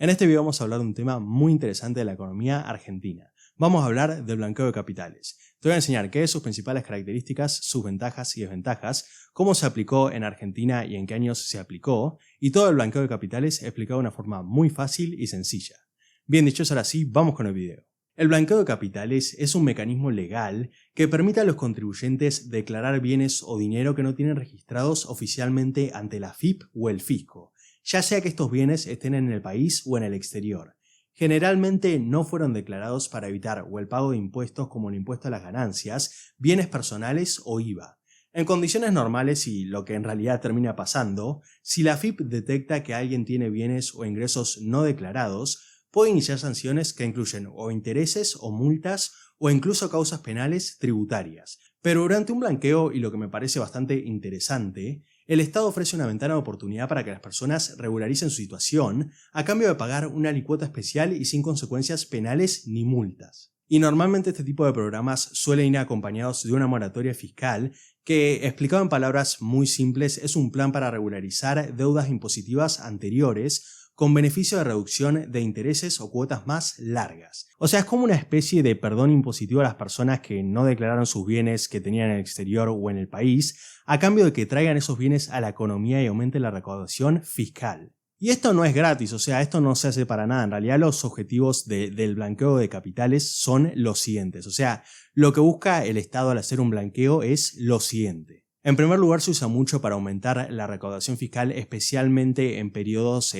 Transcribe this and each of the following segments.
En este video vamos a hablar de un tema muy interesante de la economía argentina. Vamos a hablar del blanqueo de capitales. Te voy a enseñar qué es sus principales características, sus ventajas y desventajas, cómo se aplicó en Argentina y en qué años se aplicó, y todo el blanqueo de capitales explicado de una forma muy fácil y sencilla. Bien dicho, ahora sí, vamos con el video. El blanqueo de capitales es un mecanismo legal que permite a los contribuyentes declarar bienes o dinero que no tienen registrados oficialmente ante la AFIP o el fisco, ya sea que estos bienes estén en el país o en el exterior. Generalmente no fueron declarados para evitar o el pago de impuestos como el impuesto a las ganancias, bienes personales o IVA. En condiciones normales y lo que en realidad termina pasando, si la AFIP detecta que alguien tiene bienes o ingresos no declarados, puede iniciar sanciones que incluyen o intereses o multas o incluso causas penales tributarias. Pero durante un blanqueo, y lo que me parece bastante interesante, el Estado ofrece una ventana de oportunidad para que las personas regularicen su situación a cambio de pagar una alicuota especial y sin consecuencias penales ni multas. Y normalmente este tipo de programas suelen ir acompañados de una moratoria fiscal que, explicado en palabras muy simples, es un plan para regularizar deudas impositivas anteriores con beneficio de reducción de intereses o cuotas más largas. O sea, es como una especie de perdón impositivo a las personas que no declararon sus bienes que tenían en el exterior o en el país, a cambio de que traigan esos bienes a la economía y aumente la recaudación fiscal. Y esto no es gratis, o sea, esto no se hace para nada. En realidad los objetivos del blanqueo de capitales son los siguientes. O sea, lo que busca el Estado al hacer un blanqueo es lo siguiente. En primer lugar, se usa mucho para aumentar la recaudación fiscal, especialmente en periodos,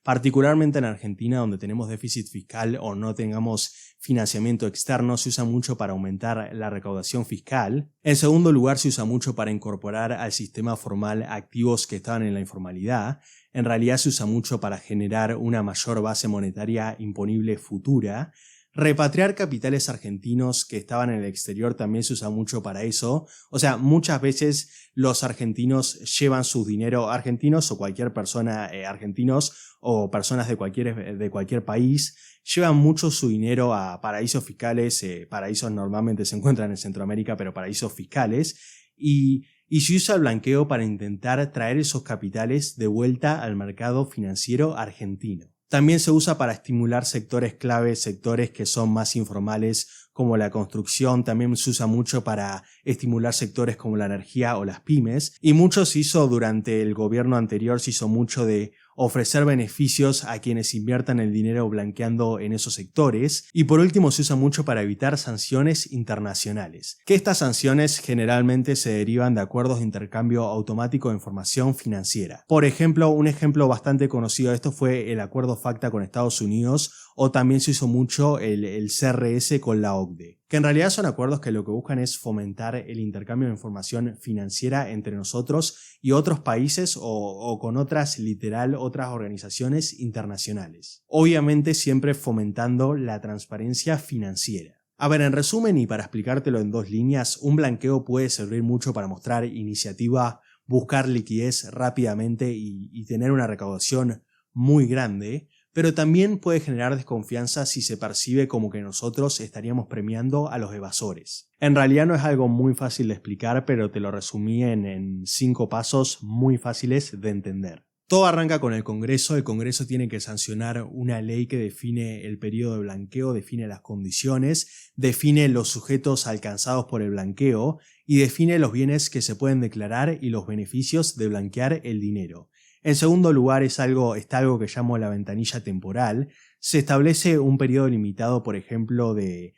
particularmente en Argentina, donde tenemos déficit fiscal o no tengamos financiamiento externo, se usa mucho para aumentar la recaudación fiscal. En segundo lugar, se usa mucho para incorporar al sistema formal activos que estaban en la informalidad. En realidad se usa mucho para generar una mayor base monetaria imponible futura. Repatriar capitales argentinos que estaban en el exterior también se usa mucho para eso. O sea, muchas veces los argentinos llevan su dinero, argentinos o cualquier persona, argentinos o personas de cualquier país, llevan mucho su dinero a paraísos fiscales. Paraísos normalmente se encuentran en Centroamérica, pero paraísos fiscales. Y se usa el blanqueo para intentar traer esos capitales de vuelta al mercado financiero argentino. También se usa para estimular sectores clave, sectores que son más informales como la construcción. También se usa mucho para estimular sectores como la energía o las pymes. Y mucho se hizo durante el gobierno anterior, se hizo mucho de ofrecer beneficios a quienes inviertan el dinero blanqueando en esos sectores. Y por último se usa mucho para evitar sanciones internacionales, que estas sanciones generalmente se derivan de acuerdos de intercambio automático de información financiera. Por ejemplo, un ejemplo bastante conocido de esto fue el acuerdo FATCA con Estados Unidos, o también se hizo mucho el CRS con la OCDE, que en realidad son acuerdos que lo que buscan es fomentar el intercambio de información financiera entre nosotros y otros países o con otras organizaciones internacionales. Obviamente siempre fomentando la transparencia financiera. A ver, en resumen y para explicártelo en dos líneas, un blanqueo puede servir mucho para mostrar iniciativa, buscar liquidez rápidamente y tener una recaudación muy grande, pero también puede generar desconfianza si se percibe como que nosotros estaríamos premiando a los evasores. En realidad no es algo muy fácil de explicar, pero te lo resumí en 5 pasos muy fáciles de entender. Todo arranca con el Congreso. El Congreso tiene que sancionar una ley que define el periodo de blanqueo, define las condiciones, define los sujetos alcanzados por el blanqueo y define los bienes que se pueden declarar y los beneficios de blanquear el dinero. En segundo lugar está algo que llamo la ventanilla temporal. Se establece un periodo limitado, por ejemplo, de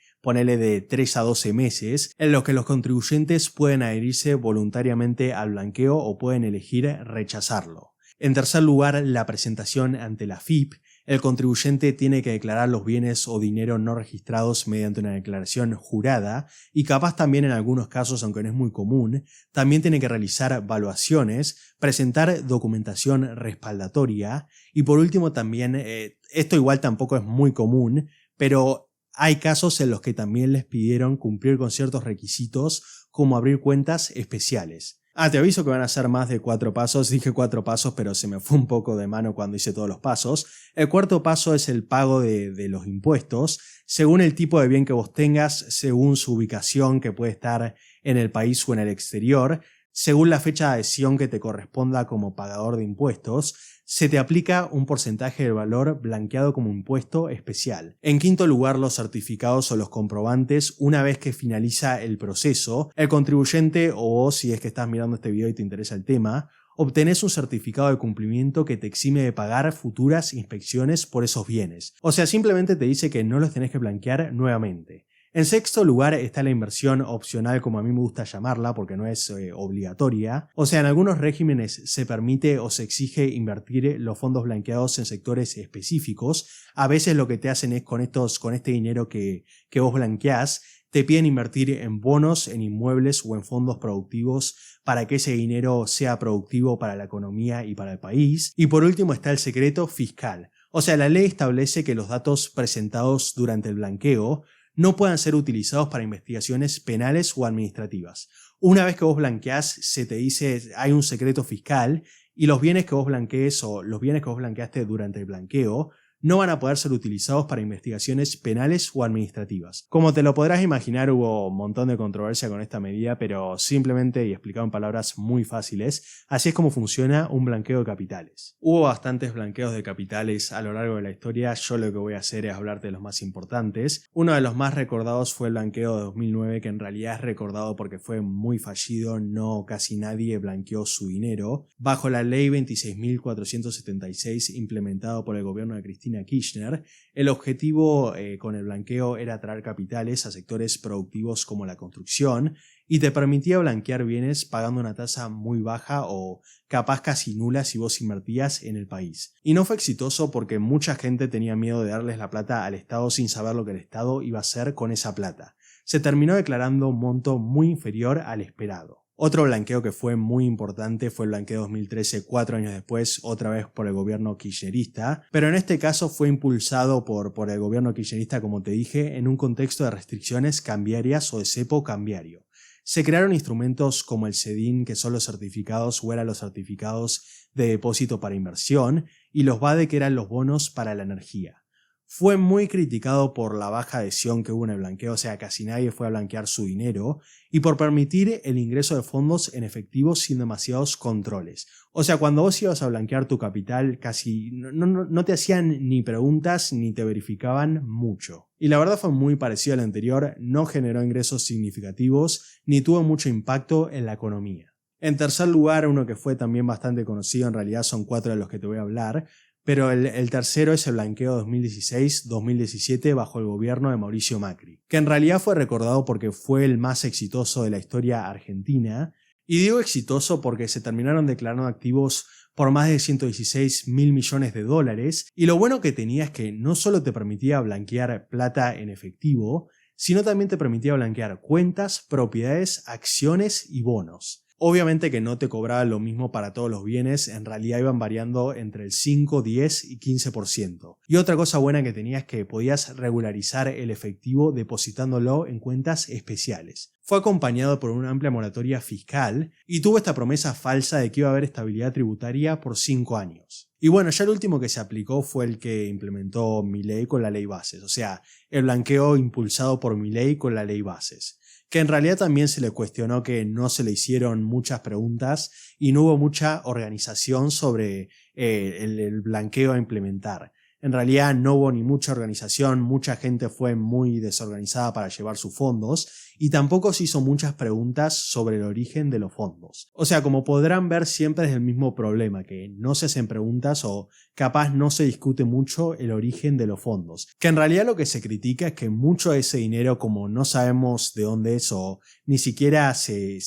3 a 12 meses, en los que los contribuyentes pueden adherirse voluntariamente al blanqueo o pueden elegir rechazarlo. En tercer lugar, la presentación ante la AFIP. El contribuyente tiene que declarar los bienes o dinero no registrados mediante una declaración jurada y capaz también en algunos casos, aunque no es muy común, también tiene que realizar valuaciones, presentar documentación respaldatoria y por último también, esto igual tampoco es muy común, pero hay casos en los que también les pidieron cumplir con ciertos requisitos como abrir cuentas especiales. Te aviso que van a ser más de 4 pasos. Dije 4 pasos, pero se me fue un poco de mano cuando hice todos los pasos. El cuarto paso es el pago de los impuestos, según el tipo de bien que vos tengas, según su ubicación, que puede estar en el país o en el exterior, según la fecha de adhesión que te corresponda como pagador de impuestos, se te aplica un porcentaje del valor blanqueado como impuesto especial. En quinto lugar, los certificados o los comprobantes. Una vez que finaliza el proceso, el contribuyente, o vos, si es que estás mirando este video y te interesa el tema, obtenés un certificado de cumplimiento que te exime de pagar futuras inspecciones por esos bienes. O sea, simplemente te dice que no los tenés que blanquear nuevamente. En sexto lugar está la inversión opcional, como a mí me gusta llamarla, porque no es obligatoria. O sea, en algunos regímenes se permite o se exige invertir los fondos blanqueados en sectores específicos. A veces lo que te hacen es con este dinero que vos blanqueás, te piden invertir en bonos, en inmuebles o en fondos productivos para que ese dinero sea productivo para la economía y para el país. Y por último está el secreto fiscal. O sea, la ley establece que los datos presentados durante el blanqueo no puedan ser utilizados para investigaciones penales o administrativas. Una vez que vos blanqueás, se te dice hay un secreto fiscal y los bienes que vos blanquees o los bienes que vos blanqueaste durante el blanqueo no van a poder ser utilizados para investigaciones penales o administrativas. Como te lo podrás imaginar, hubo un montón de controversia con esta medida, pero simplemente y explicado en palabras muy fáciles, así es como funciona un blanqueo de capitales. Hubo bastantes blanqueos de capitales a lo largo de la historia. Yo lo que voy a hacer es hablarte de los más importantes. Uno de los más recordados fue el blanqueo de 2009, que en realidad es recordado porque fue muy fallido, no casi nadie blanqueó su dinero. Bajo la ley 26.476 implementado por el gobierno de Cristina Kirchner, el objetivo con el blanqueo era atraer capitales a sectores productivos como la construcción y te permitía blanquear bienes pagando una tasa muy baja o capaz casi nula si vos invertías en el país. Y no fue exitoso porque mucha gente tenía miedo de darles la plata al Estado sin saber lo que el Estado iba a hacer con esa plata. Se terminó declarando un monto muy inferior al esperado. Otro blanqueo que fue muy importante fue el blanqueo 2013, 4 años después, otra vez por el gobierno kirchnerista, pero en este caso fue impulsado por el gobierno kirchnerista, como te dije, en un contexto de restricciones cambiarias o de cepo cambiario. Se crearon instrumentos como el CEDIN, que son los certificados o eran los certificados de depósito para inversión, y los BADE, que eran los bonos para la energía. Fue muy criticado por la baja adhesión que hubo en el blanqueo, o sea, casi nadie fue a blanquear su dinero, y por permitir el ingreso de fondos en efectivo sin demasiados controles. O sea, cuando vos ibas a blanquear tu capital, casi no te hacían ni preguntas ni te verificaban mucho. Y la verdad fue muy parecido al anterior, no generó ingresos significativos ni tuvo mucho impacto en la economía. En tercer lugar, uno que fue también bastante conocido, en realidad son 4 de los que te voy a hablar, pero el tercero es el blanqueo 2016-2017 bajo el gobierno de Mauricio Macri, que en realidad fue recordado porque fue el más exitoso de la historia argentina, y digo exitoso porque se terminaron declarando activos por más de 116.000 millones de dólares, y lo bueno que tenía es que no solo te permitía blanquear plata en efectivo, sino también te permitía blanquear cuentas, propiedades, acciones y bonos. Obviamente que no te cobraba lo mismo para todos los bienes, en realidad iban variando entre el 5, 10 y 15%. Y otra cosa buena que tenía es que podías regularizar el efectivo depositándolo en cuentas especiales. Fue acompañado por una amplia moratoria fiscal y tuvo esta promesa falsa de que iba a haber estabilidad tributaria por 5 años. Y bueno, ya el último que se aplicó fue el que implementó Milei con la ley Bases, o sea, el blanqueo impulsado por Milei con la ley Bases, que en realidad también se le cuestionó que no se le hicieron muchas preguntas y no hubo mucha organización sobre el blanqueo a implementar. En realidad no hubo ni mucha organización, mucha gente fue muy desorganizada para llevar sus fondos y tampoco se hizo muchas preguntas sobre el origen de los fondos. O sea, como podrán ver, siempre es el mismo problema, que no se hacen preguntas o capaz no se discute mucho el origen de los fondos. Que en realidad lo que se critica es que mucho de ese dinero, como no sabemos de dónde es o ni siquiera se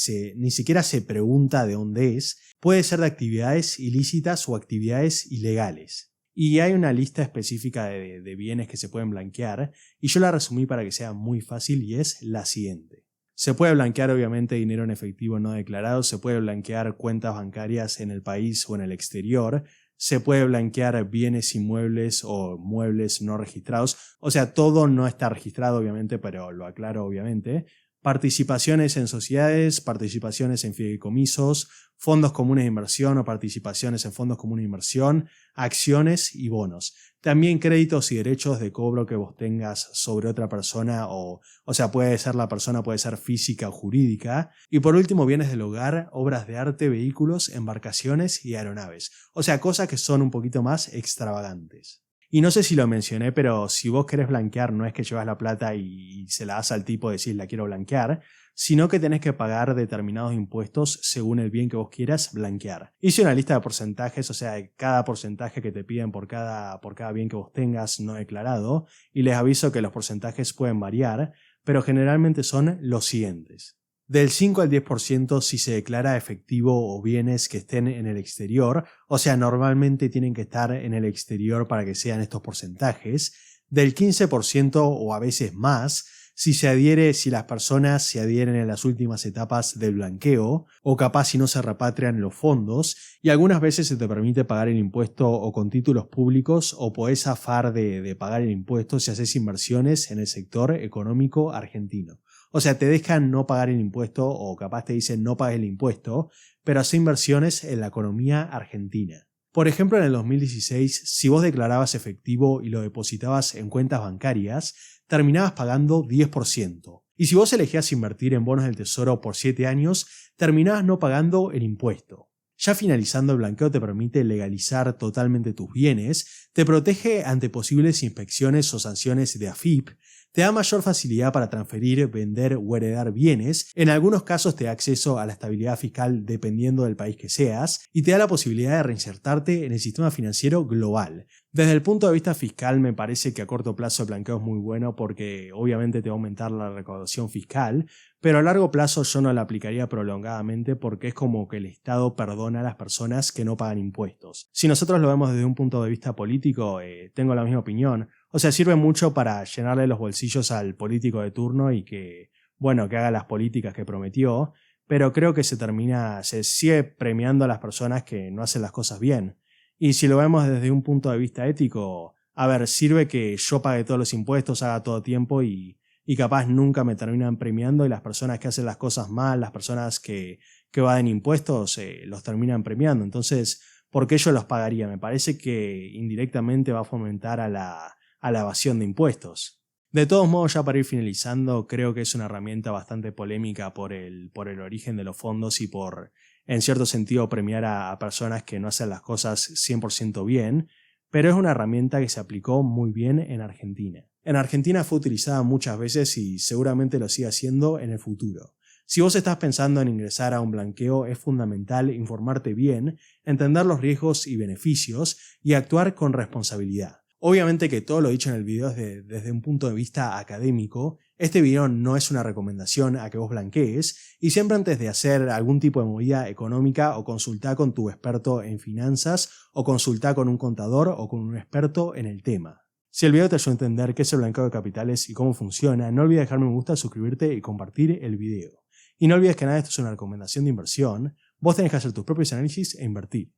pregunta de dónde es, puede ser de actividades ilícitas o actividades ilegales. Y hay una lista específica de bienes que se pueden blanquear, y yo la resumí para que sea muy fácil y es la siguiente. Se puede blanquear obviamente dinero en efectivo no declarado, se puede blanquear cuentas bancarias en el país o en el exterior, se puede blanquear bienes inmuebles o muebles no registrados, o sea, todo no está registrado obviamente, pero lo aclaro obviamente. participaciones en sociedades, participaciones en fideicomisos, fondos comunes de inversión o participaciones en fondos comunes de inversión, acciones y bonos. También créditos y derechos de cobro que vos tengas sobre otra persona, o sea, puede ser la persona, puede ser física o jurídica. Y por último, bienes del hogar, obras de arte, vehículos, embarcaciones y aeronaves. O sea, cosas que son un poquito más extravagantes. Y no sé si lo mencioné, pero si vos querés blanquear, no es que llevas la plata y se la das al tipo y decís la quiero blanquear, sino que tenés que pagar determinados impuestos según el bien que vos quieras blanquear. Hice una lista de porcentajes, o sea, de cada porcentaje que te piden por cada bien que vos tengas no declarado, y les aviso que los porcentajes pueden variar, pero generalmente son los siguientes. Del 5 al 10% si se declara efectivo o bienes que estén en el exterior, o sea, normalmente tienen que estar en el exterior para que sean estos porcentajes. Del 15% o a veces más si las personas se adhieren en las últimas etapas del blanqueo, o capaz si no se repatrian los fondos, y algunas veces se te permite pagar el impuesto o con títulos públicos, o podés zafar de pagar el impuesto si haces inversiones en el sector económico argentino. O sea, te dejan no pagar el impuesto o capaz te dicen no pagues el impuesto, pero hace inversiones en la economía argentina. Por ejemplo, en el 2016, si vos declarabas efectivo y lo depositabas en cuentas bancarias, terminabas pagando 10%. Y si vos elegías invertir en bonos del tesoro por 7 años, terminabas no pagando el impuesto. Ya finalizando, el blanqueo te permite legalizar totalmente tus bienes, te protege ante posibles inspecciones o sanciones de AFIP, te da mayor facilidad para transferir, vender o heredar bienes, en algunos casos te da acceso a la estabilidad fiscal dependiendo del país que seas, y te da la posibilidad de reinsertarte en el sistema financiero global. Desde el punto de vista fiscal me parece que a corto plazo el blanqueo es muy bueno porque obviamente te va a aumentar la recaudación fiscal, pero a largo plazo yo no la aplicaría prolongadamente porque es como que el Estado perdona a las personas que no pagan impuestos. Si nosotros lo vemos desde un punto de vista político, tengo la misma opinión. O sea, sirve mucho para llenarle los bolsillos al político de turno y que haga las políticas que prometió, pero creo que se sigue premiando a las personas que no hacen las cosas bien. Y si lo vemos desde un punto de vista ético, a ver, sirve que yo pague todos los impuestos, haga todo tiempo y capaz nunca me terminan premiando, y las personas que hacen las cosas mal, las personas que evaden impuestos, los terminan premiando. Entonces, ¿por qué yo los pagaría? Me parece que indirectamente va a fomentar a la evasión de impuestos. De todos modos, ya para ir finalizando, creo que es una herramienta bastante polémica por el origen de los fondos y por, en cierto sentido, premiar a personas que no hacen las cosas 100% bien, pero es una herramienta que se aplicó muy bien en Argentina. En Argentina fue utilizada muchas veces y seguramente lo sigue haciendo en el futuro. Si vos estás pensando en ingresar a un blanqueo, es fundamental informarte bien, entender los riesgos y beneficios y actuar con responsabilidad. Obviamente que todo lo dicho en el video es desde un punto de vista académico. Este video no es una recomendación a que vos blanquees, y siempre antes de hacer algún tipo de movida económica o consultá con tu experto en finanzas o consultá con un contador o con un experto en el tema. Si el video te ayudó a entender qué es el blanqueo de capitales y cómo funciona, no olvides dejarme un me gusta, suscribirte y compartir el video. Y no olvides que nada de esto es una recomendación de inversión, vos tenés que hacer tus propios análisis e invertir.